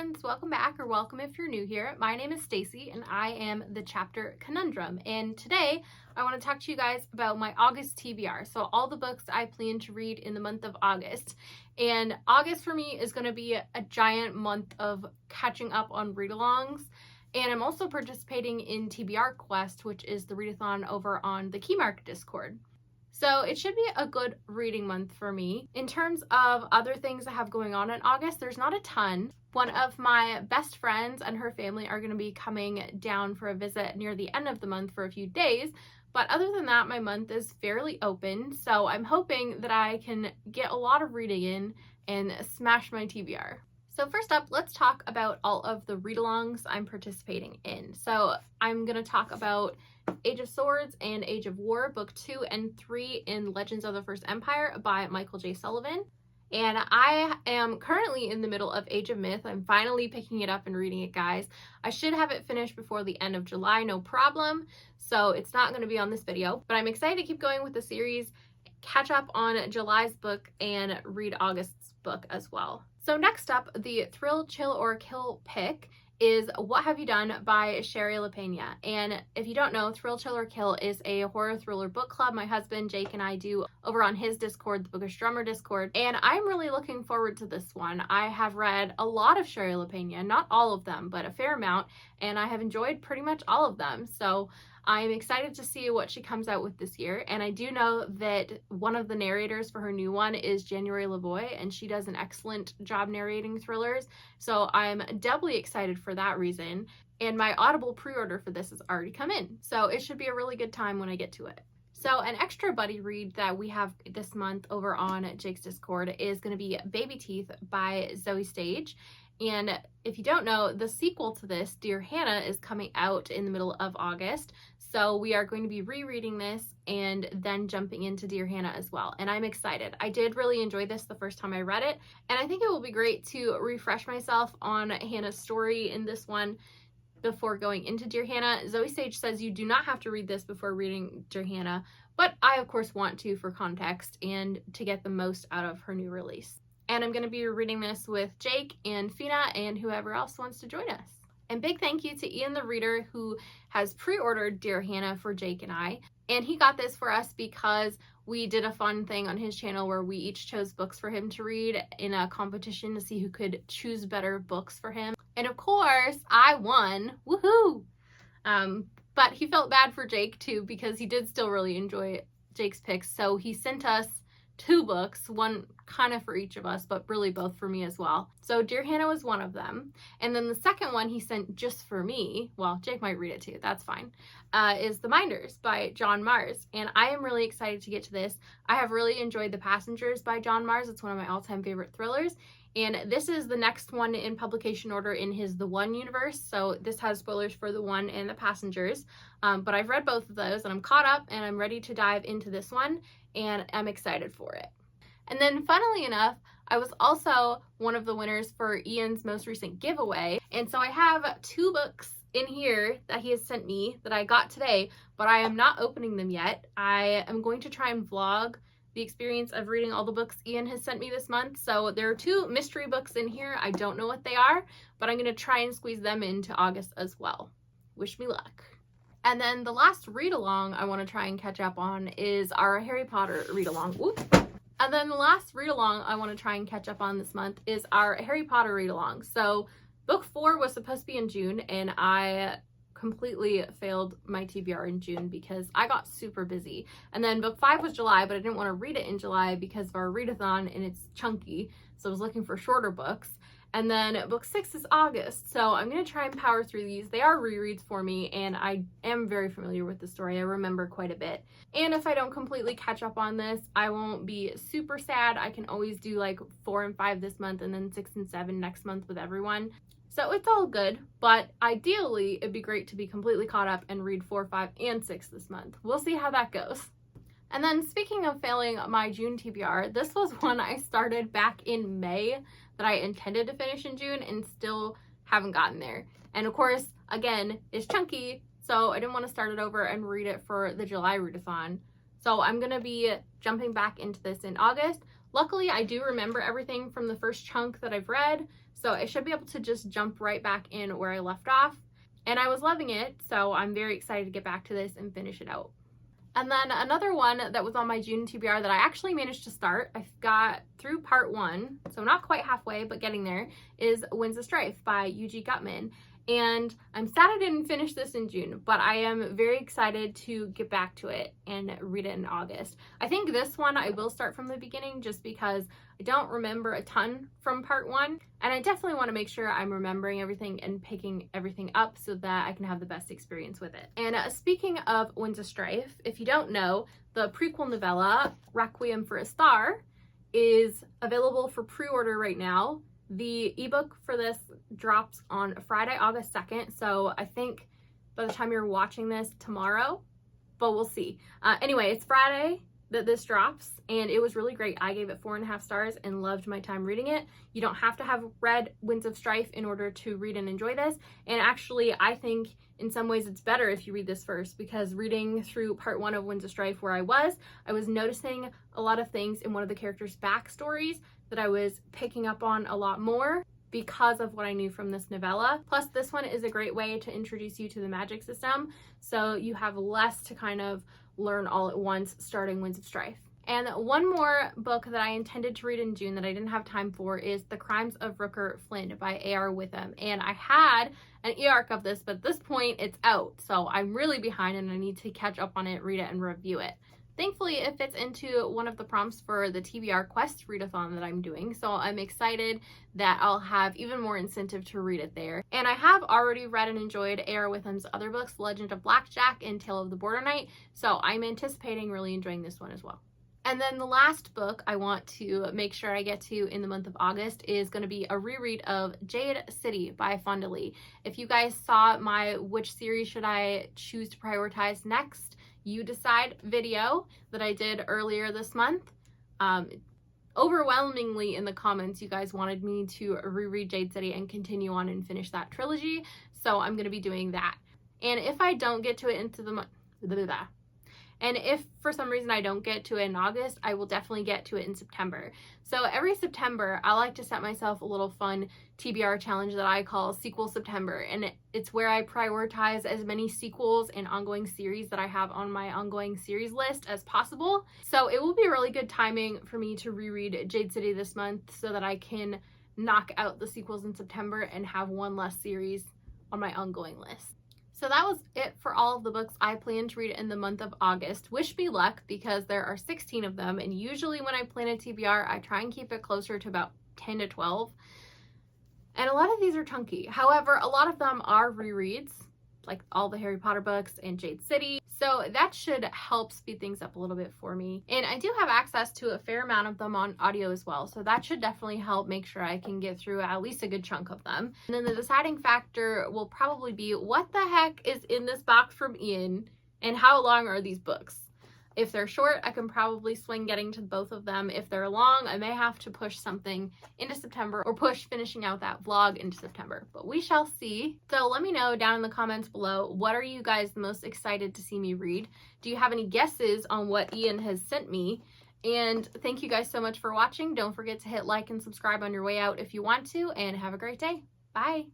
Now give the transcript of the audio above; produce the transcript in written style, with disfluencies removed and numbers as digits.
friends, welcome back, or welcome if you're new here. My name is Stacy and I am the chapter Conundrum, and today I want to talk to you guys about my August TBR. So all the books I plan to read in the month of August. And August for me is going to be a giant month of catching up on read-alongs. And I'm also participating in TBR Quest, which is the readathon over on the Keymark Discord. So it should be a good reading month for me. In terms of other things I have going on in August, there's not a ton. One of my best friends and her family are going to be coming down for a visit near the end of the month for a few days. But other than that, my month is fairly open. So I'm hoping that I can get a lot of reading in and smash my TBR. So first up, let's talk about all of the read-alongs I'm participating in. So I'm going to talk about Age of Swords and Age of War, Book 2 and 3 in Legends of the First Empire by Michael J. Sullivan. And I am currently in the middle of Age of Myth. I'm finally picking it up and reading it, guys. I should have it finished before the end of July, no problem. So it's not going to be on this video, but I'm excited to keep going with the series, catch up on July's book, and read August's book as well. So next up, the Thrill, Chill, or Kill pick is What Have You Done by Sherry LaPena. And if you don't know, Thrill, Chill, or Kill is a horror thriller book club my husband Jake and I do over on his Discord, the Bookish Drummer Discord. And I'm really looking forward to this one. I have read a lot of Sherry LaPena, not all of them, but a fair amount, and I have enjoyed pretty much all of them. So I'm excited to see what she comes out with this year, and I do know that one of the narrators for her new one is January Lavoie, and she does an excellent job narrating thrillers, so I'm doubly excited for that reason, and my Audible pre-order for this has already come in, so it should be a really good time when I get to it. So an extra buddy read that we have this month over on Jake's Discord is going to be Baby Teeth by Zoe Stage. And if you don't know, the sequel to this, Dear Hannah, is coming out in the middle of August. So we are going to be rereading this and then jumping into Dear Hannah as well. And I'm excited. I did really enjoy this the first time I read it. And I think it will be great to refresh myself on Hannah's story in this one before going into Dear Hannah. Zoe Sage says you do not have to read this before reading Dear Hannah, but I of course want to for context and to get the most out of her new release. And I'm going to be reading this with Jake and Fina and whoever else wants to join us. And big thank you to Ian the Reader, who has pre-ordered Dear Hannah for Jake and I. And he got this for us because we did a fun thing on his channel where we each chose books for him to read in a competition to see who could choose better books for him. And of course, I won. Woohoo! But he felt bad for Jake too because he did still really enjoy Jake's picks. So he sent us 2 books, one kind of for each of us, but really both for me as well. So Dear Hannah was one of them. And then the second one he sent just for me, well, Jake might read it too, that's fine, is The Minders by John Mars. And I am really excited to get to this. I have really enjoyed The Passengers by John Mars. It's one of my all-time favorite thrillers. And this is the next one in publication order in his The One universe. So this has spoilers for The One and The Passengers. But I've read both of those and I'm caught up and I'm ready to dive into this one. And I'm excited for it. And then funnily enough, I was also one of the winners for Ian's most recent giveaway. And so I have 2 books in here that he has sent me that I got today, but I am not opening them yet. I am going to try and vlog the experience of reading all the books Ian has sent me this month. So there are 2 mystery books in here. I don't know what they are, but I'm going to try and squeeze them into August as well. Wish me luck. And then the last read-along I want to try and catch up on is our Harry Potter read-along. Whoop. And then the last read-along I want to try and catch up on this month is our Harry Potter read-along. So book 4 was supposed to be in June, and I completely failed my TBR in June because I got super busy. And then book 5 was July, but I didn't want to read it in July because of our readathon and it's chunky. So I was looking for shorter books. And then book 6 is August, so I'm going to try and power through these. They are rereads for me, and I am very familiar with the story. I remember quite a bit. And if I don't completely catch up on this, I won't be super sad. I can always do like 4 and 5 this month, and then 6 and 7 next month with everyone. So it's all good, but ideally, it'd be great to be completely caught up and read 4, 5, and 6 this month. We'll see how that goes. And then speaking of failing my June TBR, this was one I started back in May that I intended to finish in June and still haven't gotten there. And of course, again, it's chunky, so I didn't want to start it over and read it for the July readathon. So I'm going to be jumping back into this in August. Luckily, I do remember everything from the first chunk that I've read, So I should be able to just jump right back in where I left off. And I was loving it, so I'm very excited to get back to this and finish it out. And then another one that was on my June TBR that I actually managed to start, I got through part 1, so not quite halfway, but getting there, is Winds of Strife by U.G. Gutman. And I'm sad I didn't finish this in June, but I am very excited to get back to it and read it in August. I think this one I will start from the beginning just because I don't remember a ton from part 1, and I definitely want to make sure I'm remembering everything and picking everything up so that I can have the best experience with it. And speaking of Winds of Strife, if you don't know, the prequel novella, Requiem for a Star, is available for pre-order right now. The ebook for this drops on Friday, August 2nd, so I think by the time you're watching this tomorrow, but we'll see. Anyway, it's Friday that this drops, and it was really great. I gave it 4.5 stars and loved my time reading it. You don't have to have read Winds of Strife in order to read and enjoy this, and actually I think in some ways it's better if you read this first, because reading through part 1 of Winds of Strife where I was noticing a lot of things in one of the characters' backstories that I was picking up on a lot more because of what I knew from this novella. Plus, this one is a great way to introduce you to the magic system, so you have less to kind of learn all at once starting Winds of Strife. And one more book that I intended to read in June that I didn't have time for is The Crimes of Rooker Flynn by A.R. Witham. And I had an e-arc of this, but at this point it's out, so I'm really behind and I need to catch up on it, read it, and review it. Thankfully, it fits into one of the prompts for the TBR Quest readathon that I'm doing, so I'm excited that I'll have even more incentive to read it there. And I have already read and enjoyed A.R. Witham's other books, Legend of Blackjack and Tale of the Border Knight, so I'm anticipating really enjoying this one as well. And then the last book I want to make sure I get to in the month of August is going to be a reread of Jade City by Fonda Lee. If you guys saw my which series should I choose to prioritize next, you decide video that I did earlier this month. Overwhelmingly in the comments, you guys wanted me to reread Jade City and continue on and finish that trilogy, so I'm going to be doing that. And if I don't get to it into the month, and if for some reason I don't get to it in August, I will definitely get to it in September. So every September, I like to set myself a little fun TBR challenge that I call Sequel September. And it's where I prioritize as many sequels and ongoing series that I have on my ongoing series list as possible. So it will be really good timing for me to reread Jade City this month so that I can knock out the sequels in September and have one less series on my ongoing list. So that was it for all of the books I plan to read in the month of August. Wish me luck, because there are 16 of them, and usually when I plan a TBR, I try and keep it closer to about 10 to 12. And a lot of these are chunky. However, a lot of them are rereads, like all the Harry Potter books and Jade City. So that should help speed things up a little bit for me. And I do have access to a fair amount of them on audio as well, so that should definitely help make sure I can get through at least a good chunk of them. And then the deciding factor will probably be what the heck is in this box from Ian and how long are these books? If they're short, I can probably swing getting to both of them. If they're long, I may have to push something into September or push finishing out that vlog into September, but we shall see. So let me know down in the comments below, what are you guys the most excited to see me read? Do you have any guesses on what Ian has sent me? And thank you guys so much for watching. Don't forget to hit like and subscribe on your way out if you want to, and have a great day. Bye.